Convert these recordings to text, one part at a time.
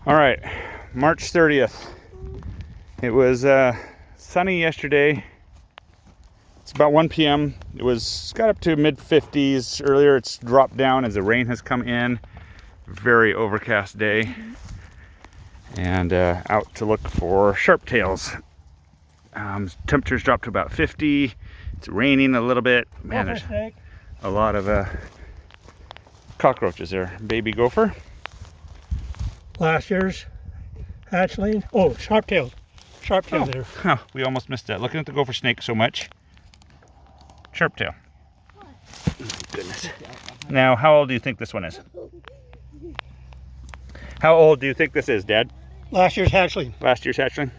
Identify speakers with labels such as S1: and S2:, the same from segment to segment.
S1: All right, March 30th. It was sunny yesterday. It's about 1 p.m. It got up to mid 50s earlier. It's dropped down as the rain has come in. Very overcast day. And out to look for sharptails. Temperatures dropped to about 50. It's raining a little bit. Man, there's a lot of cockroaches there. Baby gopher.
S2: Last year's hatchling. Oh, sharptail. Sharptail there.
S1: Oh, we almost missed that. Looking at the gopher snake so much. Sharptail. Oh, goodness. Now, how old do you think this one is? How old do you think this is, Dad?
S2: Last year's hatchling.
S1: Last year's hatchling?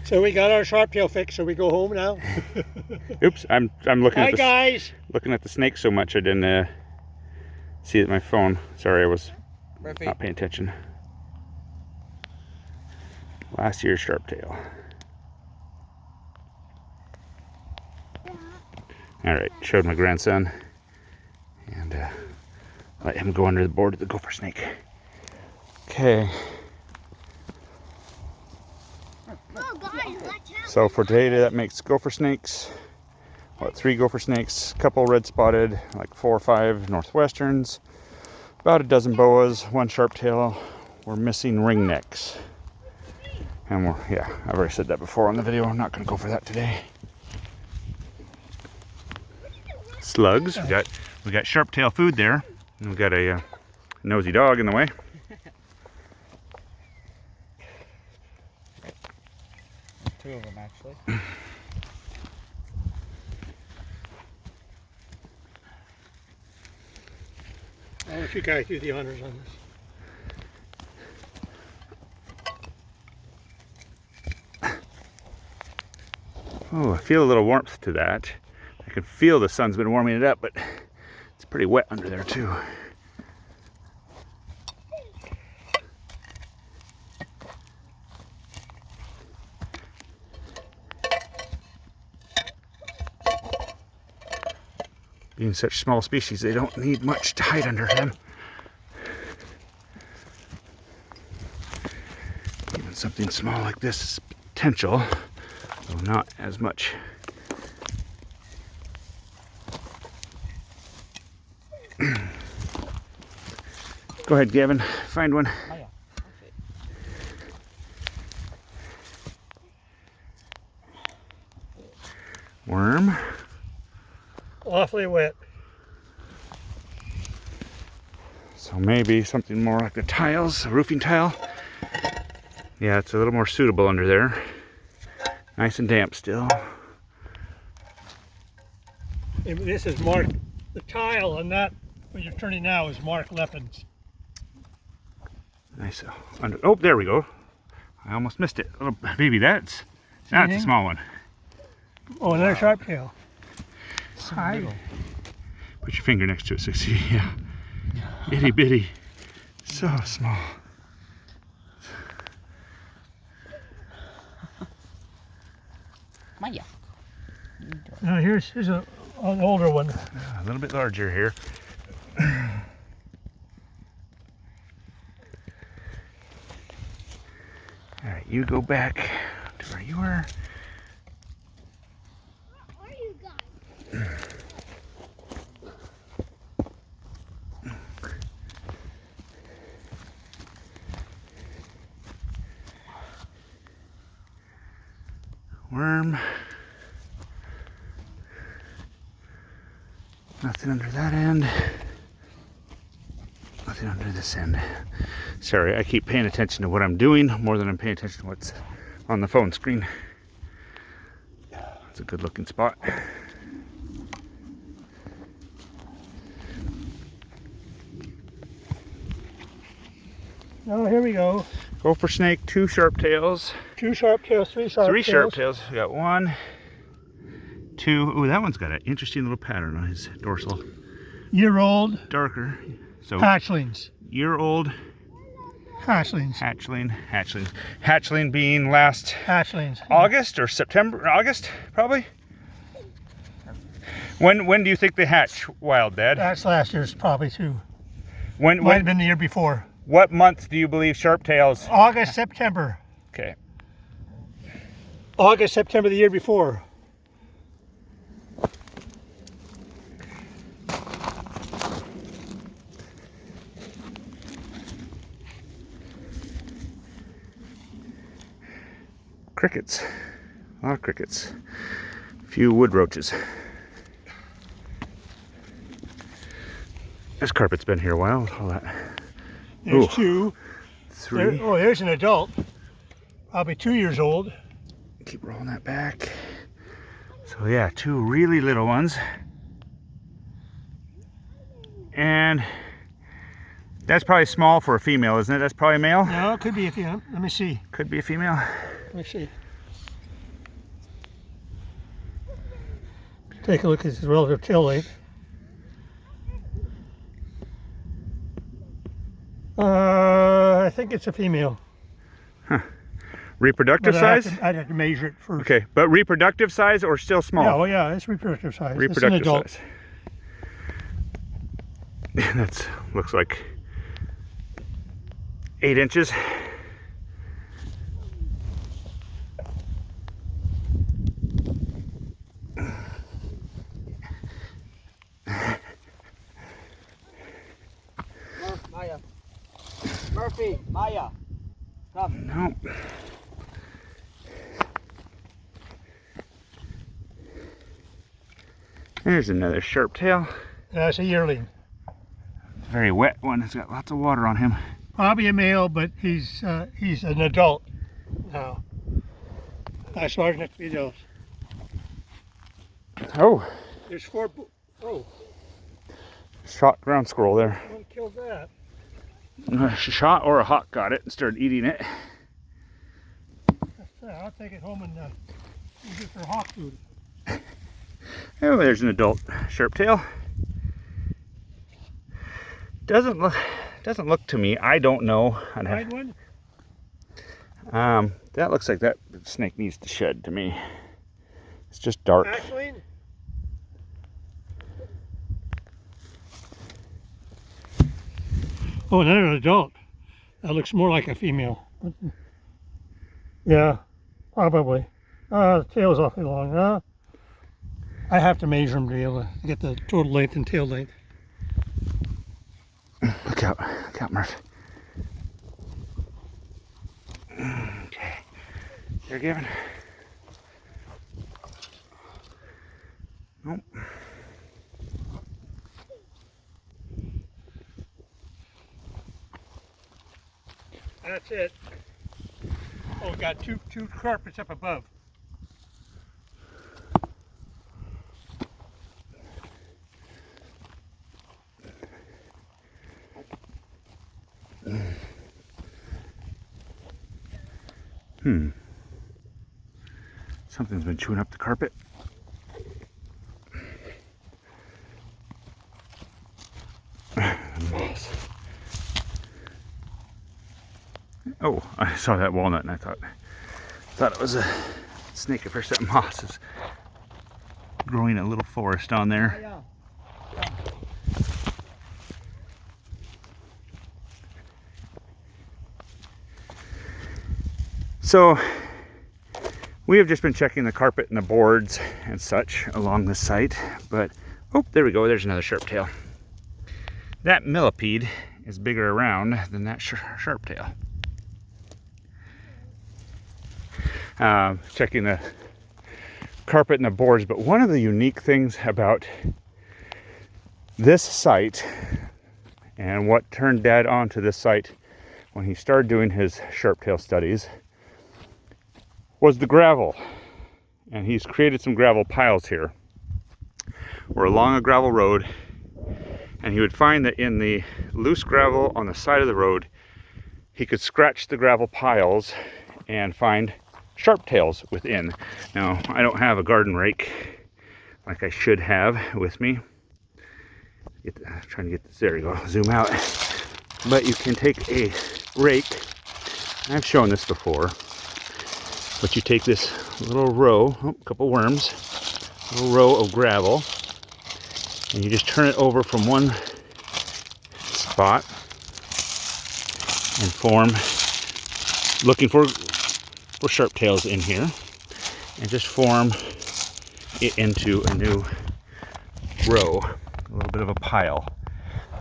S2: So we got our sharptail fix, so we go home now.
S1: Oops, I'm looking
S2: Hi
S1: at
S2: guys.
S1: Looking at the snake so much I didn't see it on my phone. Sorry, I was not paying attention. Last year's sharptail. All right, showed my grandson, and let him go under the board of the gopher snake. Okay. So for today, that makes gopher snakes. What, 3 gopher snakes, a couple red spotted, like 4 or 5 northwesterns, about a dozen boas, 1 sharptail. We're missing ringnecks. And I've already said that before on the video. I'm not going to go for that today. Slugs. We got sharptail food there. And we got a nosy dog in the way.
S3: Two of them actually.
S2: I'll let you guys do the honors on this.
S1: Oh, I feel a little warmth to that. I can feel the sun's been warming it up, but it's pretty wet under there too. Being such small species, they don't need much to hide under them. Even something small like this is potential, though not as much. Go ahead, Gavin, find one.
S3: Oh, yeah.
S1: Worm.
S2: Awfully wet.
S1: So maybe something more like the tiles, a roofing tile. Yeah, it's a little more suitable under there. Nice and damp still.
S2: And this is Mark, the tile on that, what you're turning now is Mark Leppin's.
S1: Nice. Oh, there we go. I almost missed it. Little baby, that's a small one.
S2: Oh, another sharptail.
S1: Hi. Put your finger next to it so you see. Yeah. Itty bitty. So small.
S3: Maya.
S2: Now here's an older one.
S1: A little bit larger here. All right, you go back to where you were.
S4: Where are you guys?
S1: Worm. Nothing under that end. Nothing under this end. Sorry, I keep paying attention to what I'm doing more than I'm paying attention to what's on the phone screen. It's a good looking spot.
S2: Oh, here we go.
S1: Gopher snake, 2 sharptails.
S2: 2 sharptails, 3 sharptails.
S1: 3 sharptails. We got 1, 2. Ooh, that one's got an interesting little pattern on his dorsal.
S2: Year-old.
S1: Darker. So
S2: Hatchlings.
S1: Year-old.
S2: Hatchlings.
S1: Hatchling being last
S2: Hatchlings.
S1: August or September? August, probably. When do you think they hatch wild, Dad?
S2: That's last year's probably too. Might have been the year before.
S1: What month do you believe Sharptails?
S2: August, September.
S1: Okay.
S2: August, September the year before.
S1: Crickets. A lot of crickets. A few wood roaches. This carpet's been here a while. All that.
S2: There's
S1: Ooh.
S2: 2.
S1: 3.
S2: Oh, there's an adult. Probably 2 years old.
S1: Keep rolling that back. So yeah, 2 really little ones. And that's probably small for a female, isn't it? That's probably a male?
S2: No, it could be a female. Let me see.
S1: Could be a female.
S2: Let me see. Take a look at his relative tail length. I think it's a female.
S1: Reproductive
S2: But
S1: size?
S2: I'd have to measure it first.
S1: Okay, but reproductive size or still small?
S2: Yeah, well, yeah, it's reproductive size. It's an
S1: Reproductive
S2: adult.
S1: size. That looks like 8 inches.
S3: Maya. Murphy, Maya. Come.
S1: No. There's another Sharptail.
S2: That's a yearling.
S1: Very wet one. It's got lots of water on him.
S2: Probably a male, but he's an adult now. That's large enough to be those.
S1: Oh,
S2: There's 4. Oh,
S1: shot ground squirrel there.
S2: one killed that.
S1: A shot or a hawk got it and started eating it.
S2: I'll take it home and use it for hawk food.
S1: Oh, there's an adult Sharptail. Doesn't look to me. I don't know.
S2: Find one?
S1: That looks like that snake needs to shed to me. It's just dark.
S2: Ashleen? Oh, another adult. That looks more like a female. Yeah, probably. The tail's awfully long. I have to measure them to be able to get the total length and tail length.
S1: Look out, Murph. Okay, you're giving. Nope.
S2: That's it. Oh, we got two carpets up above.
S1: Something's been chewing up the carpet. Moss. Oh, I saw that walnut and I thought it was a snake at first. That moss is growing a little forest on there.
S3: Maya.
S1: So we have just been checking the carpet and the boards and such along the site, but oh, there we go. There's another Sharptail. That millipede is bigger around than that Sharptail. Checking the carpet and the boards, but one of the unique things about this site and what turned Dad onto this site when he started doing his Sharptail studies was the gravel. And he's created some gravel piles here. We're along a gravel road, and he would find that in the loose gravel on the side of the road, he could scratch the gravel piles and find Sharptails within. Now, I don't have a garden rake like I should have with me. I'm trying to get this, there you go, zoom out. But you can take a rake, I've shown this before, but you take this little row, a couple worms, a little row of gravel, and you just turn it over from one spot and form, looking for sharptails in here, and just form it into a new row, a little bit of a pile.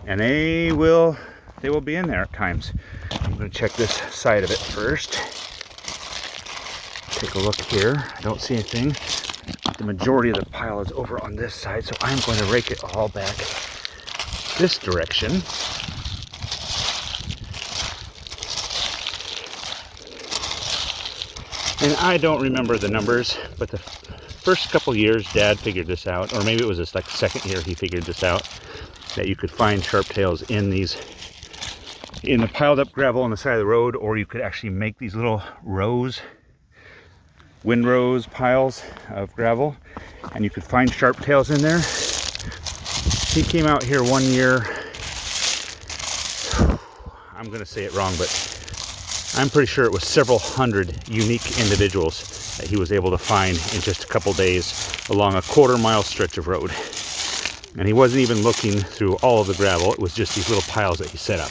S1: And they will be in there at times. I'm going to check this side of it first. Take a look here. I don't see anything. The majority of the pile is over on this side, so I'm going to rake it all back this direction. And I don't remember the numbers, but the first couple years Dad figured this out, or maybe it was this like second year he figured this out, that you could find sharptails in the piled up gravel on the side of the road, or you could actually make these little rows, windrows, piles of gravel, and you could find sharptails in there. He came out here one year, I'm gonna say it wrong, but I'm pretty sure it was several hundred unique individuals that he was able to find in just a couple days along a quarter-mile stretch of road. And he wasn't even looking through all of the gravel, it was just these little piles that he set up.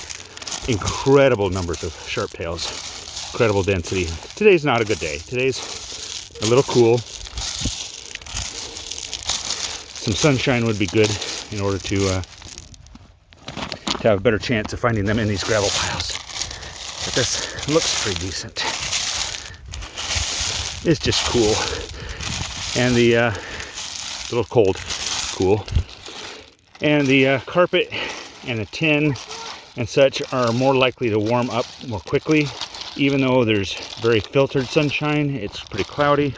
S1: Incredible numbers of sharptails, incredible density. Today's not a good day. Today's a little cool. Some sunshine would be good in order to have a better chance of finding them in these gravel piles. But this looks pretty decent. It's just cool. And the little cool. And the carpet and the tin and such are more likely to warm up more quickly. Even though there's very filtered sunshine, it's pretty cloudy.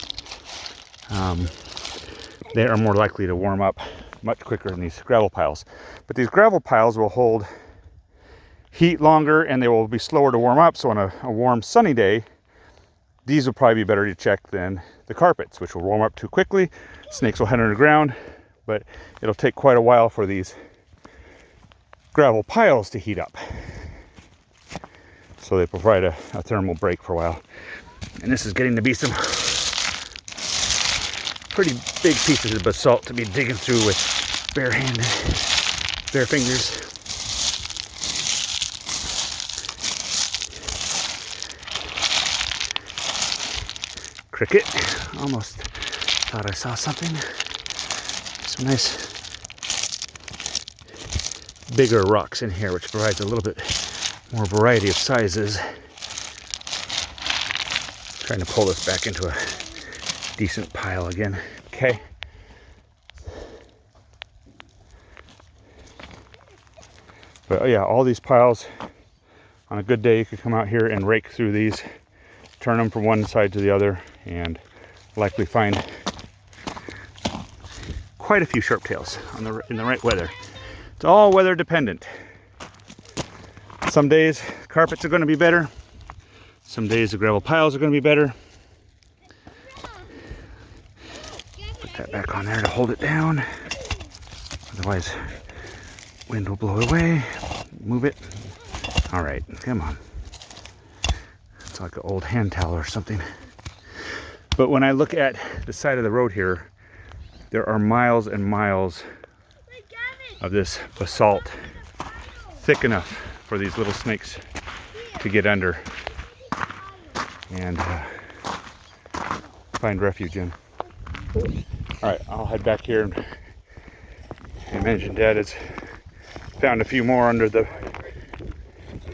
S1: They are more likely to warm up much quicker than these gravel piles. But these gravel piles will hold heat longer and they will be slower to warm up. So on a warm sunny day, these will probably be better to check than the carpets, which will warm up too quickly. Snakes will head underground, but it'll take quite a while for these gravel piles to heat up. So they provide a thermal break for a while. And this is getting to be some pretty big pieces of basalt to be digging through with bare fingers. Cricket, almost thought I saw something. Some nice bigger rocks in here, which provides a little bit more variety of sizes. Trying to pull this back into a decent pile again. Okay. But oh yeah, all these piles, on a good day you could come out here and rake through these, turn them from one side to the other, and likely find quite a few sharptails in the right weather. It's all weather dependent. Some days carpets are going to be better. Some days the gravel piles are going to be better. Put that back on there to hold it down. Otherwise, wind will blow it away. Move it. All right, come on. It's like an old hand towel or something. But when I look at the side of the road here, there are miles and miles of this basalt, thick enough for these little snakes to get under and find refuge in. All right, I'll head back here and imagine Dad has found a few more under the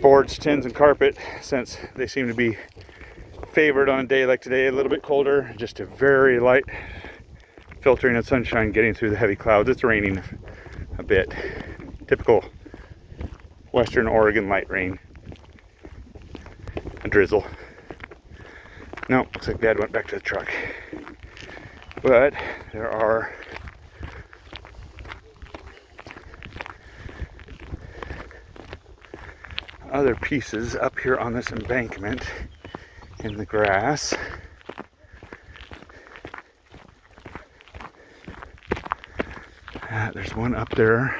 S1: boards, tins, and carpet, since they seem to be favored on a day like today, a little bit colder, just a very light filtering of sunshine getting through the heavy clouds. It's raining a bit. Typical Western Oregon light rain. A drizzle. No, looks like Dad went back to the truck. But there are other pieces up here on this embankment in the grass. There's one up there.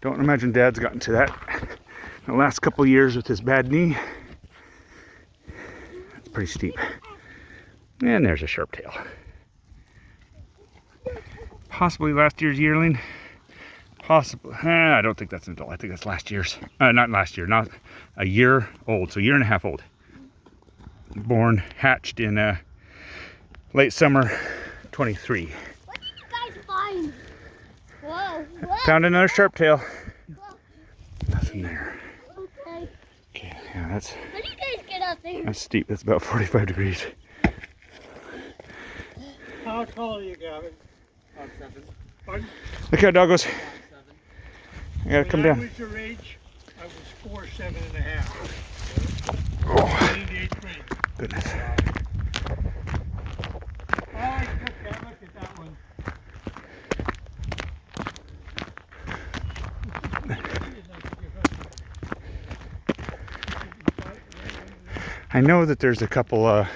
S1: Don't imagine Dad's gotten to that in the last couple of years with his bad knee. It's pretty steep. And there's a sharptail. Possibly last year's yearling. Possibly. I don't think that's an adult. I think that's last year's. Not last year. Not a year old. So a year and a half old. Born, hatched in late summer 23.
S4: What did you guys find? Whoa, whoa.
S1: Found another Sharptail.
S4: Whoa.
S1: Nothing there.
S4: Okay.
S1: Okay, yeah, that's
S4: How do you guys get out there?
S1: steep. That's about 45 degrees.
S2: How tall are you, Gavin?
S3: About 7.
S2: Pardon?
S1: Look how doggos.
S3: 7.
S1: I gotta come
S2: When I
S1: down.
S2: was your age, I was 4'7½".
S1: Oh,
S2: In the 8th grade.
S1: goodness.
S2: Oh, I took that. Look at that one.
S1: I know that there's a couple,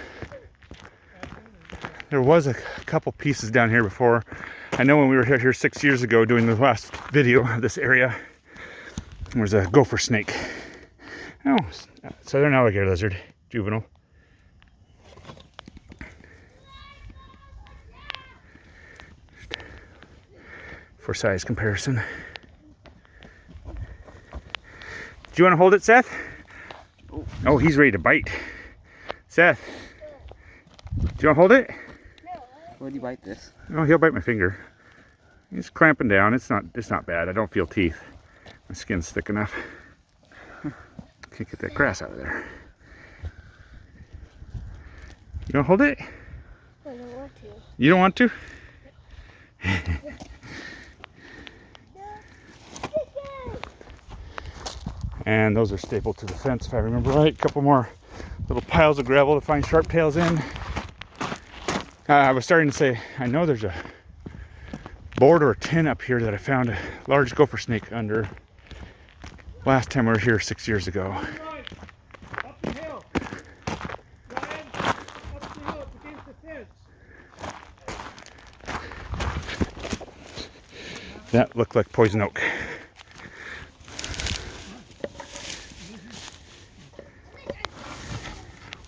S1: there was a couple pieces down here before. I know when we were here 6 years ago doing the last video of this area, there was a gopher snake. Oh, southern alligator lizard, juvenile. For size comparison. Do you want to hold it, Seth? Oh, he's ready to bite. Seth, do you want to hold it?
S3: Where do you bite this?
S1: Oh, he'll bite my finger. He's clamping down. It's not bad. I don't feel teeth. My skin's thick enough. Can't get that grass out of there. You don't hold it?
S4: I don't want to.
S1: You don't want to? And those are stapled to the fence, if I remember right. A couple more little piles of gravel to find sharptails in. I was starting to say, I know there's a board or a tin up here that I found a large gopher snake under last time we were here 6 years ago.
S2: Up the hill. Ryan, up the hill against the fence.
S1: That looked like poison oak.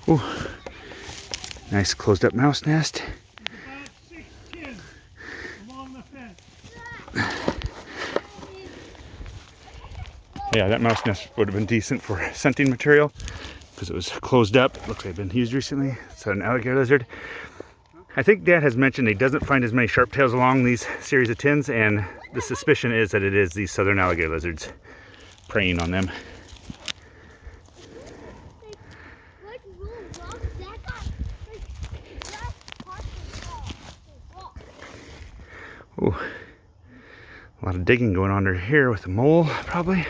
S1: Ooh. Nice closed up mouse nest.
S2: About 6 kids along the fence.
S1: Yeah, that mouse nest would have been decent for scenting material because it was closed up. It looks like it's been used recently. It's an alligator lizard. I think Dad has mentioned he doesn't find as many sharptails along these series of tins, and the suspicion is that it is these southern alligator lizards preying on them. Ooh, a lot of digging going on under here with the mole, probably.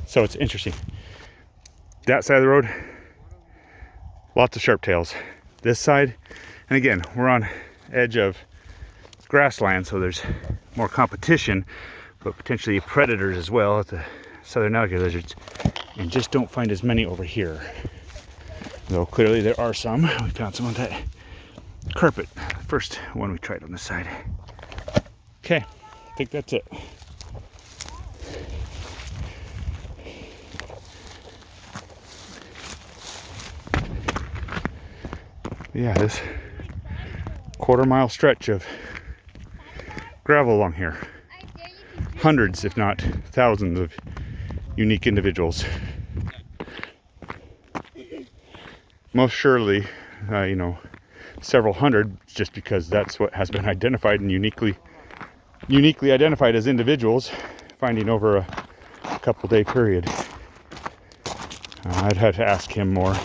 S1: So it's interesting. That side of the road, lots of sharptails. This side, and again, we're on edge of grassland, so there's more competition, but potentially predators as well at the southern alligator lizards. And just don't find as many over here. Though clearly there are some. We found some on that carpet. First one we tried on this side. Okay, I think that's it. Yeah, this quarter-mile stretch of gravel along here. Hundreds, if not thousands of unique individuals. Most surely, several hundred, just because that's what has been identified and uniquely identified as individuals, finding over a couple day period. I'd have to ask him more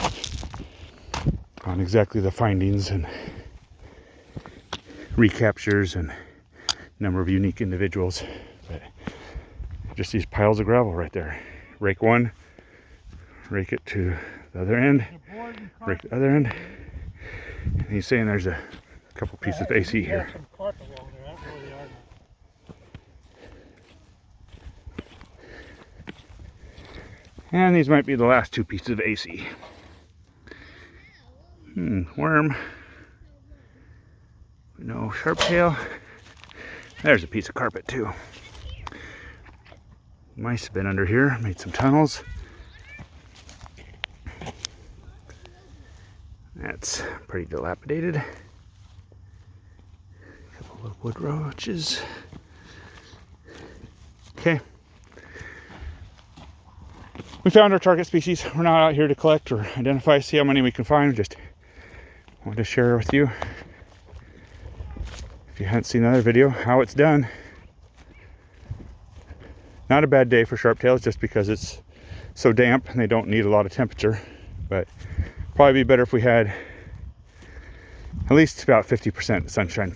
S1: on exactly the findings and recaptures and number of unique individuals. But just these piles of gravel right there. Rake one, rake it to the other end, rake the other end. And he's saying there's a couple pieces of AC here.
S2: Some carpet along there. I don't know where they are now.
S1: And these might be the last two pieces of AC. Worm. No sharptail. There's a piece of carpet too. Mice have been under here, made some tunnels. That's that's pretty dilapidated. A couple of wood roaches. Okay. We found our target species. We're not out here to collect or identify, see how many we can find. Just wanted to share with you, if you hadn't seen another video, how it's done. Not a bad day for sharptails just because it's so damp and they don't need a lot of temperature, but probably be better if we had at least about 50% sunshine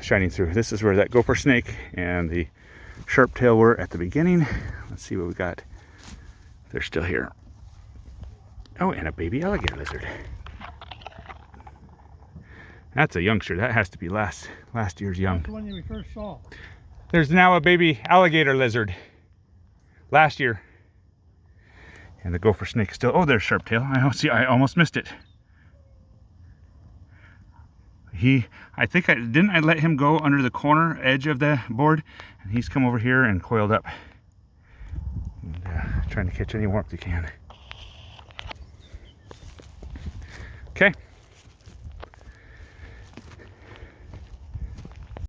S1: shining through. This is where that gopher snake and the sharptail were at the beginning. Let's see what we got. They're still here. Oh, and a baby alligator lizard. That's a youngster. That has to be last year's young.
S2: That's the one we first saw.
S1: There's now a baby alligator lizard. Last year. And the gopher snake still. Oh, there's Sharptail. I almost missed it. I think I let him go under the corner edge of the board, and he's come over here and coiled up. And, trying to catch any warmth he can. Okay.